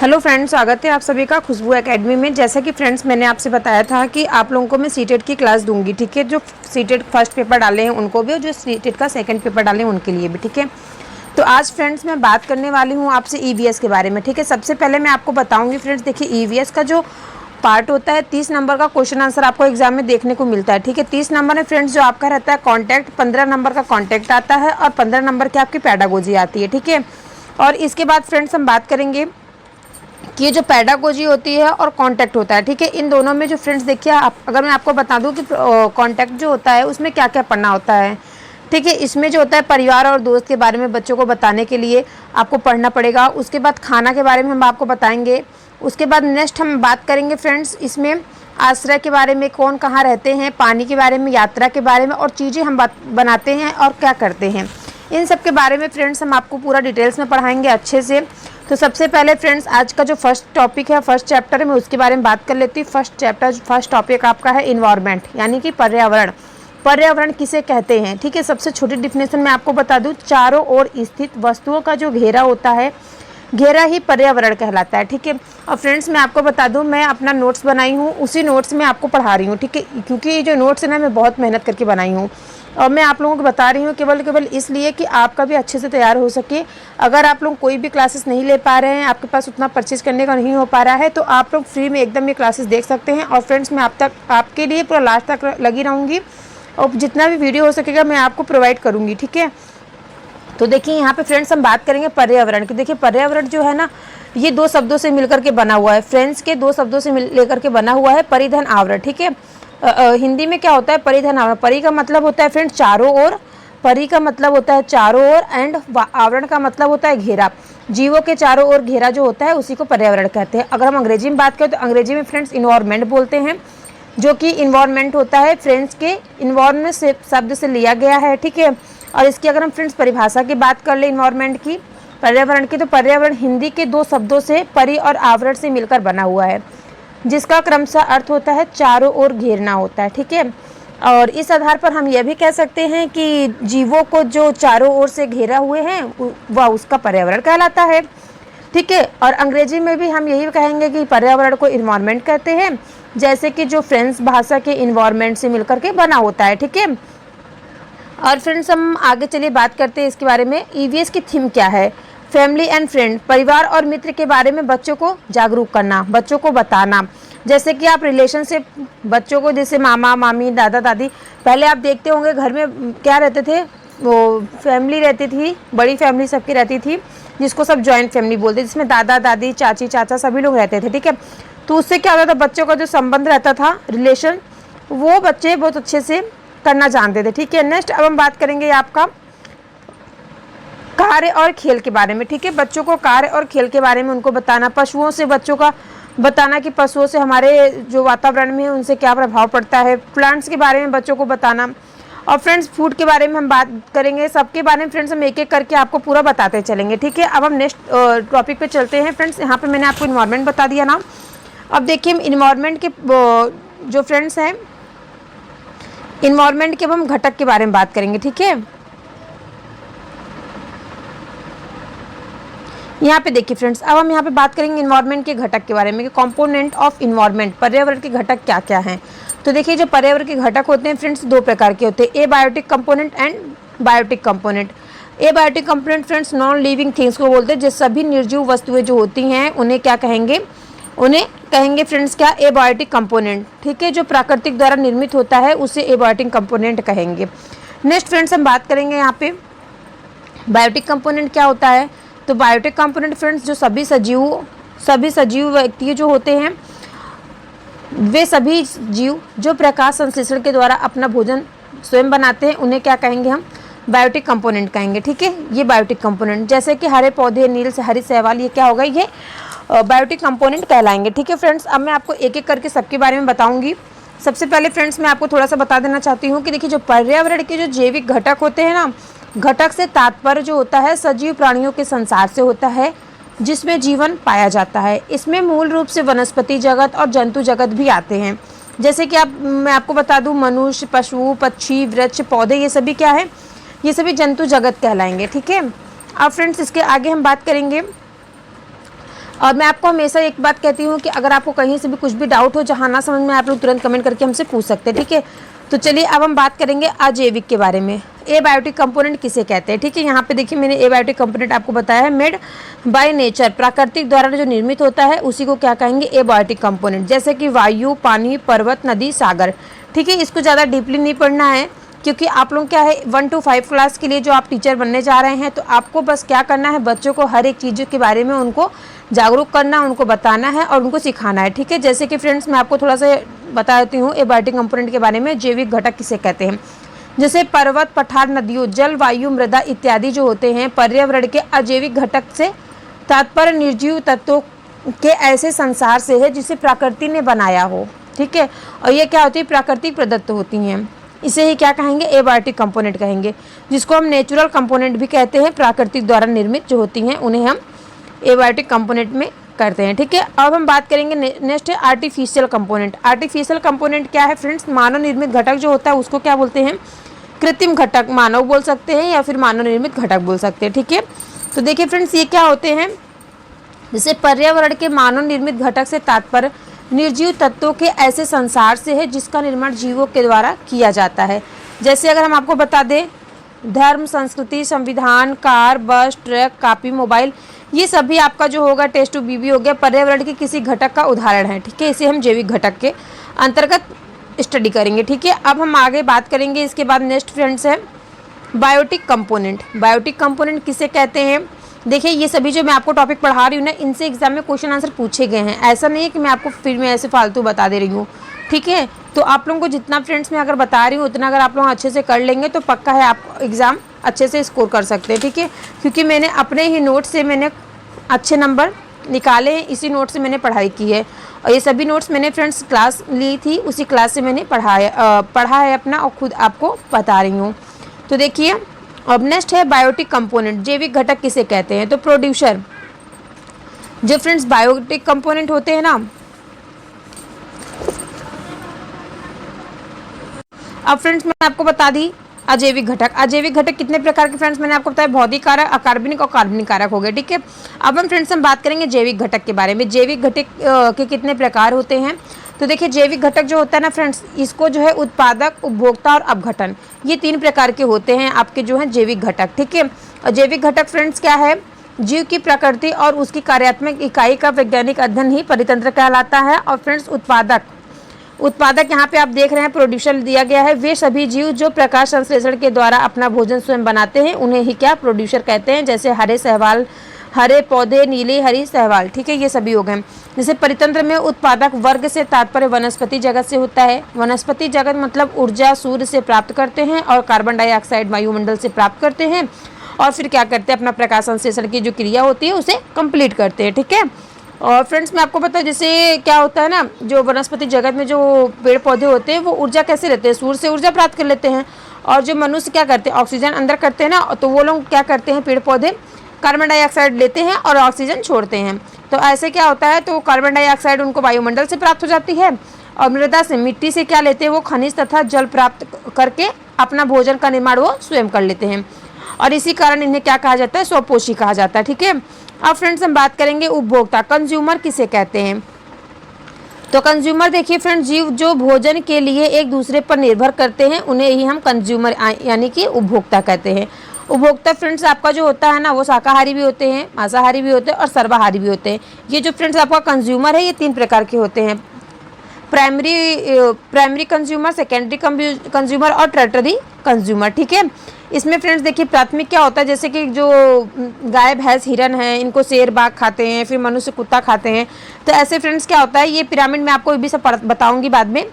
Hello friends, स्वागत है आप सभी का खुशबू एकेडमी में। जैसा कि फ्रेंड्स मैंने आपसे बताया था कि आप लोगों को मैं सीटेट की क्लास दूंगी, ठीक है। जो सीटेट फर्स्ट पेपर डाले हैं उनको भी और जो सीटेट का सेकंड पेपर डाले हैं उनके लिए भी, ठीक है। तो आज फ्रेंड्स मैं बात करने वाली हूँ आपसे ईवीएस के बारे में, ठीक है। सबसे पहले मैं आपको बताऊँगी फ्रेंड्स, देखिए ईवीएस का जो पार्ट होता है 30 नंबर का क्वेश्चन आंसर आपको एग्जाम में देखने को मिलता है, ठीक है। 30 नंबर में फ्रेंड्स जो आपका रहता है कॉन्टैक्ट, 15 नंबर का कॉन्टैक्ट आता है और 15 नंबर की आपकी पैडागोजी आती है, ठीक है। और इसके बाद फ्रेंड्स हम बात करेंगे कि ये जो पैडागोजी होती है और कॉन्टैक्ट होता है, ठीक है। इन दोनों में जो फ्रेंड्स देखिए, अगर मैं आपको बता दूं कि कॉन्टैक्ट जो होता है उसमें क्या क्या पढ़ना होता है, ठीक है। इसमें जो होता है परिवार और दोस्त के बारे में बच्चों को बताने के लिए आपको पढ़ना पड़ेगा। उसके बाद खाना के बारे में हम आपको बताएंगे। उसके बाद नेक्स्ट हम बात करेंगे फ्रेंड्स इसमें आश्रय के बारे में, कौन कहाँ रहते हैं, पानी के बारे में, यात्रा के बारे में और चीज़ें हम बनाते हैं और क्या करते हैं, इन सब के बारे में फ्रेंड्स हम आपको पूरा डिटेल्स में पढ़ाएंगे अच्छे से। तो सबसे पहले फ्रेंड्स आज का जो फर्स्ट टॉपिक है, फर्स्ट चैप्टर है, मैं उसके बारे में बात कर लेती हूँ। फर्स्ट टॉपिक आपका है इन्वायरमेंट, यानी कि पर्यावरण। पर्यावरण किसे कहते हैं, ठीक है। सबसे छोटी डिफिनेशन मैं आपको बता दूं, चारों ओर स्थित वस्तुओं का जो घेरा होता है, घेरा ही पर्यावरण कहलाता है, ठीक है। और फ्रेंड्स मैं आपको बता दूं, मैं अपना नोट्स बनाई हूँ, उसी नोट्स में आपको पढ़ा रही हूँ, ठीक है। क्योंकि ये जो नोट्स है ना, मैं बहुत मेहनत करके बनाई हूँ और मैं आप लोगों को बता रही हूँ केवल इसलिए कि आपका भी अच्छे से तैयार हो सके। अगर आप लोग कोई भी क्लासेस नहीं ले पा रहे हैं, आपके पास उतना परचेज करने का नहीं हो पा रहा है, तो आप लोग फ्री में एकदम ये क्लासेस देख सकते हैं। और फ्रेंड्स मैं आपके लिए पूरा लास्ट तक लगी रहूँगी और जितना भी वीडियो हो सकेगा मैं आपको प्रोवाइड करूँगी, ठीक है। तो देखिए यहाँ पे फ्रेंड्स हम बात करेंगे पर्यावरण की। देखिए पर्यावरण जो है ना, ये दो शब्दों से मिलकर के बना हुआ है फ्रेंड्स, के दो शब्दों से लेकर के बना हुआ है, परिधन आवरण, ठीक है। हिंदी में क्या होता है, परिधन आवरण। परि का मतलब होता है फ्रेंड्स चारों ओर, परि का मतलब होता है चारों ओर एंड आवरण का मतलब होता है घेरा। जीवों के चारों ओर घेरा जो होता है उसी को पर्यावरण कहते हैं। अगर हम अंग्रेजी में बात करें तो अंग्रेजी में फ्रेंड्स इन्वायरमेंट बोलते हैं, जो कि इन्वायरमेंट होता है फ्रेंड्स के इन्वायरमेंट से शब्द से लिया गया है, ठीक है। और इसकी अगर हम फ्रेंड्स परिभाषा की बात कर ले इन्वायरमेंट की, पर्यावरण की, तो पर्यावरण हिंदी के दो शब्दों से परि और आवरण से मिलकर बना हुआ है, जिसका क्रमशः अर्थ होता है चारों ओर घेरना होता है, ठीक है। और इस आधार पर हम यह भी कह सकते हैं कि जीवों को जो चारों ओर से घेरा हुए हैं वह उसका पर्यावरण कहलाता है, ठीक है। और अंग्रेजी में भी हम यही कहेंगे कि पर्यावरण को इन्वायरमेंट कहते हैं, जैसे कि जो फ्रेंच भाषा के इन्वायरमेंट से मिलकर के बना होता है, ठीक है। और फ्रेंड्स हम आगे चलिए बात करते हैं इसके बारे में। ईवीएस की थीम क्या है, फैमिली एंड फ्रेंड, परिवार और मित्र के बारे में बच्चों को जागरूक करना, बच्चों को बताना। जैसे कि आप रिलेशनशिप बच्चों को, जैसे मामा मामी दादा दादी, पहले आप देखते होंगे घर में क्या रहते थे, वो फैमिली रहती थी, बड़ी फैमिली सबकी रहती थी, जिसको सब जॉइंट फैमिली बोलते, जिसमें दादा दादी चाची चाचा सभी लोग रहते थे, ठीक है। तो उससे क्या होता था, बच्चों का जो संबंध रहता था, रिलेशन, वो बच्चे बहुत अच्छे से करना जानते थे, ठीक है। नेक्स्ट अब हम बात करेंगे आपका कार्य और खेल के बारे में, ठीक है। बच्चों को कार्य और खेल के बारे में उनको बताना, पशुओं से बच्चों का बताना कि पशुओं से हमारे जो वातावरण में है उनसे क्या प्रभाव पड़ता है, प्लांट्स के बारे में बच्चों को बताना। और फ्रेंड्स फूड के बारे में हम बात करेंगे, सबके बारे में फ्रेंड्स हम एक एक करके आपको पूरा बताते चलेंगे, ठीक है। अब हम नेक्स्ट टॉपिक पे चलते हैं फ्रेंड्स। यहाँ पे मैंने आपको इन्वायरमेंट बता दिया ना। अब देखिए इन्वायरमेंट के जो फ्रेंड्स हैं, इन्वायरमेंट के अब हम घटक के बारे में बात करेंगे, ठीक है। यहाँ पे देखिए फ्रेंड्स, अब हम यहाँ पे बात करेंगे इन्वायरमेंट के घटक के बारे में कि कंपोनेंट ऑफ इन्वायरमेंट, पर्यावरण के घटक क्या क्या हैं। तो देखिए जो पर्यावरण के घटक होते हैं फ्रेंड्स दो प्रकार के होते हैं, abiotic component and biotic component. Abiotic component friends non living things को बोलते हैं, जो सभी निर्जीव वस्तुएं जो होती हैं उन्हें क्या कहेंगे, उन्हें कहेंगे फ्रेंड्स क्या, एबायोटिक कंपोनेंट, ठीक है। जो प्राकृतिक द्वारा निर्मित होता है उसे एबायोटिक कंपोनेंट कहेंगे। नेक्स्ट फ्रेंड्स हम बात करेंगे यहाँ पे बायोटिक कंपोनेंट क्या होता है। तो बायोटिक कंपोनेंट फ्रेंड्स जो सभी सजीव व्यक्ति जो होते हैं, वे सभी जीव जो प्रकाश संश्लेषण के द्वारा अपना भोजन स्वयं बनाते हैं उन्हें क्या कहेंगे, हम बायोटिक कंपोनेंट कहेंगे, ठीक है। ये बायोटिक कंपोनेंट, जैसे कि हरे पौधे, नील से हरी शैवाल, ये क्या होगा, ये बायोटिक कंपोनेंट कहलाएंगे, ठीक है। फ्रेंड्स अब मैं आपको एक एक करके सबके बारे में बताऊंगी। सबसे पहले फ्रेंड्स मैं आपको थोड़ा सा बता देना चाहती हूँ कि देखिए जो पर्यावरण के जो जैविक घटक होते हैं ना, घटक से तात्पर्य जो होता है सजीव प्राणियों के संसार से होता है जिसमें जीवन पाया जाता है। इसमें मूल रूप से वनस्पति जगत और जंतु जगत भी आते हैं। जैसे कि मैं आपको बता दूं, मनुष्य, पशु, पक्षी, वृक्ष, पौधे, ये सभी क्या है, ये सभी जंतु जगत कहलाएंगे, ठीक है। अब फ्रेंड्स इसके आगे हम बात करेंगे और मैं आपको हमेशा एक बात कहती हूँ कि अगर आपको कहीं से भी कुछ भी डाउट हो, जहाँ ना समझ में, आप लोग तुरंत कमेंट करके हमसे पूछ सकते हैं, ठीक है। तो चलिए अब हम बात करेंगे अजैविक के बारे में। एबायोटिक कंपोनेंट किसे कहते हैं, ठीक है। यहाँ पे देखिए मैंने एबायोटिक कंपोनेंट आपको बताया है, मेड बाय नेचर, प्राकृतिक द्वारा जो निर्मित होता है उसी को क्या कहेंगे, एबायोटिक कंपोनेंट। जैसे कि वायु, पानी, पर्वत, नदी, सागर, ठीक है। इसको ज़्यादा डीपली नहीं पढ़ना है, क्योंकि आप लोग क्या है 1 to 5 क्लास के लिए जो आप टीचर बनने जा रहे हैं, तो आपको बस क्या करना है, बच्चों को हर एक चीज़ के बारे में उनको जागरूक करना, उनको बताना है और उनको सिखाना है, ठीक है। जैसे कि फ्रेंड्स मैं आपको थोड़ा सा बता देती हूँ एबायोटिक कंपोनेंट के बारे में। जैविक घटक किसे कहते हैं, जैसे पर्वत, पठार, नदियों, जल, वायु, मृदा इत्यादि जो होते हैं पर्यावरण के अजैविक घटक से तात्पर्य निर्जीव तत्वों के ऐसे संसार से है जिसे प्रकृति ने बनाया हो, ठीक है। और ये क्या होती है, प्राकृतिक प्रदत्त होती हैं, इसे ही क्या कहेंगे, एबायोटिक कंपोनेंट कहेंगे, जिसको हम नेचुरल कंपोनेंट भी कहते हैं। प्राकृतिक द्वारा निर्मित जो होती हैं उन्हें हम एबायोटिक कंपोनेंट में करते हैं, ठीक है। अब हम बात करेंगे नेक्स्ट है आर्टिफिशियल कंपोनेंट। आर्टिफिशियल कंपोनेंट क्या है फ्रेंड्स, मानव निर्मित घटक जो होता है उसको क्या बोलते हैं, कृत्रिम घटक मानव बोल सकते हैं या फिर मानव निर्मित घटक बोल सकते हैं, ठीक है। तो देखिए फ्रेंड्स ये क्या होते हैं, जैसे पर्यावरण के मानव निर्मित घटक से तात्पर्य निर्जीव तत्वों के ऐसे संसार से है जिसका निर्माण जीवों के द्वारा किया जाता है। जैसे अगर हम आपको बता दें, धर्म, संस्कृति, संविधान, कार, बस, ट्रक, कॉपी, मोबाइल, ये सभी आपका जो होगा टेस्ट टू बीबी हो गया, पर्यावरण के किसी घटक का उदाहरण है, ठीक है। इसे हम जैविक घटक के अंतर्गत स्टडी करेंगे, ठीक है। अब हम आगे बात करेंगे इसके बाद नेक्स्ट फ्रेंड्स है बायोटिक कंपोनेंट। बायोटिक कंपोनेंट किसे कहते हैं, देखिए ये सभी जो मैं आपको टॉपिक पढ़ा रही हूँ ना, इनसे एग्जाम में क्वेश्चन आंसर पूछे गए हैं। ऐसा नहीं है कि मैं आपको फिर में ऐसे फालतू बता दे रही हूँ, ठीक है। तो आप लोगों को जितना फ्रेंड्स मैं अगर बता रही हूँ उतना अगर आप लोग अच्छे से कर लेंगे तो पक्का है आप एग्ज़ाम अच्छे से स्कोर कर सकते हैं, ठीक है। क्योंकि मैंने अपने ही नोट से मैंने अच्छे नंबर निकाले हैं, इसी नोट से मैंने पढ़ाई की है। और ये सभी नोट्स मैंने फ्रेंड्स क्लास ली थी, उसी क्लास से मैंने पढ़ा है अपना और खुद आपको बता रही हूँ। तो देखिए अब नेक्स्ट है बायोटिक कंपोनेंट। जैविक घटक किसे कहते हैं, तो प्रोड्यूसर, जो फ्रेंड्स बायोटिक कंपोनेंट होते हैं ना, अब फ्रेंड्स मैं आपको बता दी अजैविक घटक। अजैविक घटक कितने प्रकार के फ्रेंड्स मैंने आपको बताया, भौतिक कारक, अकार्बनिक और कार्बनिक कारक हो गए, ठीक है। अब हम फ्रेंड्स हम बात करेंगे जैविक घटक के बारे में। जैविक घटक के कितने प्रकार होते हैं, तो देखिए जैविक घटक जो होता है ना फ्रेंड्स, इसको जो है उत्पादक, उपभोक्ता और अपघटन, ये 3 प्रकार के होते हैं आपके जो है जैविक घटक, ठीक है। और जैविक घटक फ्रेंड्स क्या है, जीव की प्रकृति और उसकी कार्यात्मक इकाई का वैज्ञानिक अध्ययन ही परितंत्र कहलाता है। और फ्रेंड्स उत्पादक यहाँ पे आप देख रहे हैं प्रोड्यूसर दिया गया है, वे सभी जीव जो प्रकाश संश्लेषण के द्वारा अपना भोजन स्वयं बनाते हैं उन्हें ही क्या प्रोड्यूसर कहते हैं। जैसे हरे शैवाल, हरे पौधे, नीली हरी शैवाल, ठीक है, ये सभी हो गए। जैसे परितंत्र में उत्पादक वर्ग से तात्पर्य वनस्पति जगत से होता है। वनस्पति जगत मतलब ऊर्जा सूर्य से प्राप्त करते हैं और कार्बन डाइऑक्साइड वायुमंडल से प्राप्त करते हैं और फिर क्या करते हैं, अपना प्रकाश संश्लेषण की जो क्रिया होती है उसे कंप्लीट करते हैं, ठीक है। और फ्रेंड्स मैं आपको पता है जैसे क्या होता है ना, जो वनस्पति जगत में जो पेड़ पौधे होते हैं वो ऊर्जा कैसे लेते हैं, सूर्य से ऊर्जा प्राप्त कर लेते हैं। और जो मनुष्य क्या करते हैं, ऑक्सीजन अंदर करते हैं ना, तो वो लोग क्या करते हैं, पेड़ पौधे कार्बन डाइऑक्साइड लेते हैं और ऑक्सीजन छोड़ते हैं। तो ऐसे क्या होता है, तो कार्बन डाइऑक्साइड उनको वायुमंडल से प्राप्त हो जाती है और मृदा से, मिट्टी से क्या लेते हैं, वो खनिज तथा जल प्राप्त करके अपना भोजन का निर्माण वो स्वयं कर लेते हैं। और इसी कारण इन्हें क्या कहा जाता है, स्वपोषी कहा जाता है, ठीक है। अब फ्रेंड्स हम बात करेंगे उपभोक्ता, कंज्यूमर किसे कहते हैं। तो कंज्यूमर देखिए फ्रेंड्स, जीव जो भोजन के लिए एक दूसरे पर निर्भर करते हैं उन्हें ही हम कंज्यूमर यानी कि उपभोक्ता कहते हैं। उपभोक्ता फ्रेंड्स आपका जो होता है ना, वो शाकाहारी भी होते हैं, मांसाहारी भी होते हैं और सर्वाहारी भी होते हैं। ये जो फ्रेंड्स आपका कंज्यूमर है ये 3 प्रकार के होते हैं, प्राइमरी कंज्यूमर, सेकेंडरी कंज्यूमर और टर्टरी कंज्यूमर, ठीक है। इसमें फ्रेंड्स देखिए प्राथमिक क्या होता है, जैसे कि जो गाय भैंस हिरन है इनको शेर बाघ खाते हैं, फिर मनुष्य कुत्ता खाते हैं। तो ऐसे फ्रेंड्स क्या होता है, ये पिरामिड में आपको भी सब बताऊंगी बाद में।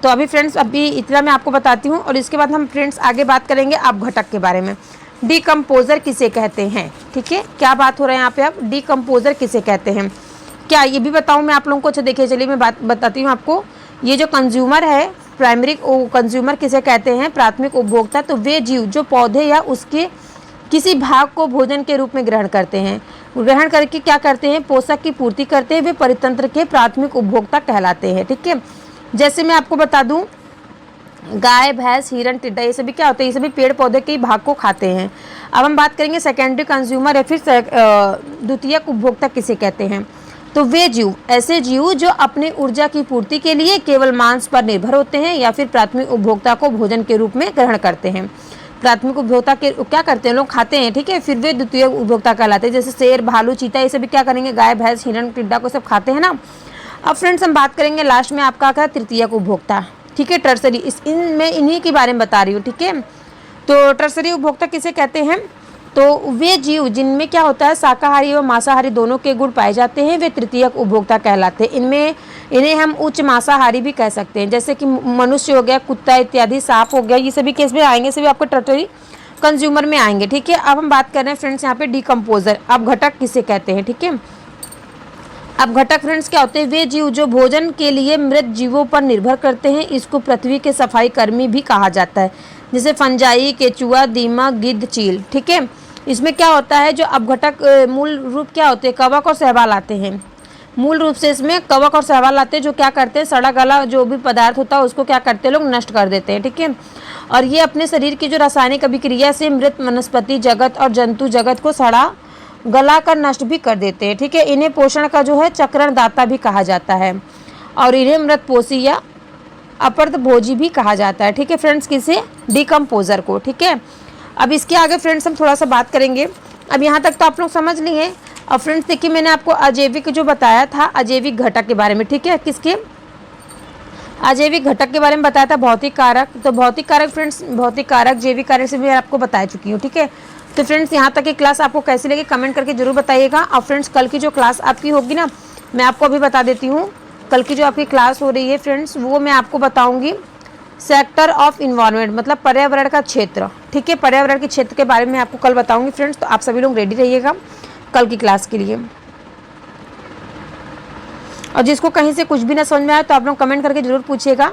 तो अभी फ्रेंड्स अभी इतना मैं आपको बताती हूँ और इसके बाद हम फ्रेंड्स आगे बात करेंगे अपघटक के बारे में। डिकम्पोजर किसे कहते हैं, ठीक है, क्या बात हो रहा है यहाँ पे, अब डिकम्पोजर किसे कहते हैं, क्या ये भी बताऊँ मैं आप लोगों को। अच्छा देखिए चलिए मैं बात बताती हूँ आपको। ये जो कंज्यूमर है, प्राइमरी कंज्यूमर किसे कहते हैं, प्राथमिक उपभोक्ता, तो वे जीव जो पौधे या उसके किसी भाग को भोजन के रूप में ग्रहण करते हैं, ग्रहण करके क्या करते हैं, पोषक की पूर्ति करते हैं, वे परितंत्र के प्राथमिक उपभोक्ता कहलाते हैं, ठीक है। जैसे मैं आपको बता दूं, गाय भैंस हिरन टिड्डा ये सभी क्या होते हैं, ये सभी पेड़ पौधे के भाग को खाते हैं। अब हम बात करेंगे सेकेंडरी कंज्यूमर या फिर द्वितीयक उपभोक्ता किसे कहते हैं। तो वे जीव ऐसे जीव जो अपनी ऊर्जा की पूर्ति के लिए केवल मांस पर निर्भर होते हैं या फिर प्राथमिक उपभोक्ता को भोजन के रूप में ग्रहण करते हैं। प्राथमिक उपभोक्ता के क्या करते हैं, लोग खाते हैं, ठीक है, फिर वे द्वितीय उपभोक्ता कहलाते हैं। जैसे शेर, भालू, चीता, ये सभी क्या करेंगे, गाय, भैंस, हिरण, टिड्डा को सब खाते हैं ना। अब फ्रेंड्स हम बात करेंगे लास्ट में आपका क्या, तृतीयक उपभोक्ता, ठीक है, टर्सरी। इनमें इन्हीं के बारे में बता रही हूँ, ठीक है। तो टर्सरी उपभोक्ता किसे कहते हैं, तो वे जीव जिनमें क्या होता है, शाकाहारी व मांसाहारी दोनों के गुण पाए जाते हैं, वे तृतीयक उपभोक्ता कहलाते हैं। इन्हें हम उच्च मांसाहारी भी कह सकते हैं, जैसे कि मनुष्य हो गया, कुत्ता इत्यादि, सांप हो गया, ये सभी केस में आएंगे, सभी आपको टर्सरी कंज्यूमर में आएंगे, ठीक है। अब हम बात कर रहे हैं फ्रेंड्स यहाँ पे डिकम्पोजर, अब घटक किसे कहते हैं, ठीक है। अब घटक फ्रेंड्स क्या होते हैं, वे जीव जो भोजन के लिए मृत जीवों पर निर्भर करते हैं, इसको पृथ्वी के सफाई कर्मी भी कहा जाता है, जैसे फंजाई, केचुआ, दीमक, गिद्ध, चील, ठीक है। इसमें क्या होता है, जो अपघटक मूल रूप क्या होते हैं, कवक और शैवाल आते हैं। मूल रूप से इसमें कवक और शैवाल आते हैं, जो क्या करते हैं, सड़ा गला जो भी पदार्थ होता है उसको क्या करते हैं, लोग नष्ट कर देते हैं, ठीक है। और ये अपने शरीर की जो रासायनिक अभिक्रिया से मृत वनस्पति जगत और जंतु जगत को सड़ा गला कर नष्ट भी कर देते हैं, ठीक है। इन्हें पोषण का जो है चक्रण दाता भी कहा जाता है और इन्हें मृतपोषी या अपरत भोजी भी कहा जाता है, ठीक है फ्रेंड्स, किसे, डिकम्पोजर को, ठीक है। अब इसके आगे फ्रेंड्स हम थोड़ा सा बात करेंगे। अब यहाँ तक तो आप लोग समझ लिए। अब फ्रेंड्स देखिए, मैंने आपको अजैविक जो बताया था, अजैविक घटक के बारे में, ठीक है, किसके, अजैविक घटक के बारे में बताया था, भौतिक कारक। तो भौतिक कारक फ्रेंड्स, भौतिक कारक, जैविक कारक से भी आपको बता चुकी हूँ, ठीक है। तो फ्रेंड्स यहाँ तक की क्लास आपको कैसी लगी कमेंट करके जरूर बताइएगा। और फ्रेंड्स कल की जो क्लास आपकी होगी ना, मैं आपको अभी बता देती हूँ, कल की जो आपकी क्लास हो रही है फ्रेंड्स, वो मैं आपको बताऊँगी सेक्टर ऑफ इन्वायरमेंट, मतलब पर्यावरण का क्षेत्र, ठीक है, पर्यावरण के क्षेत्र के बारे में आपको कल बताऊँगी फ्रेंड्स। तो आप सभी लोग रेडी रहिएगा कल की क्लास के लिए। और जिसको कहीं से कुछ भी ना समझ में आया तो आप लोग कमेंट करके जरूर पूछिएगा।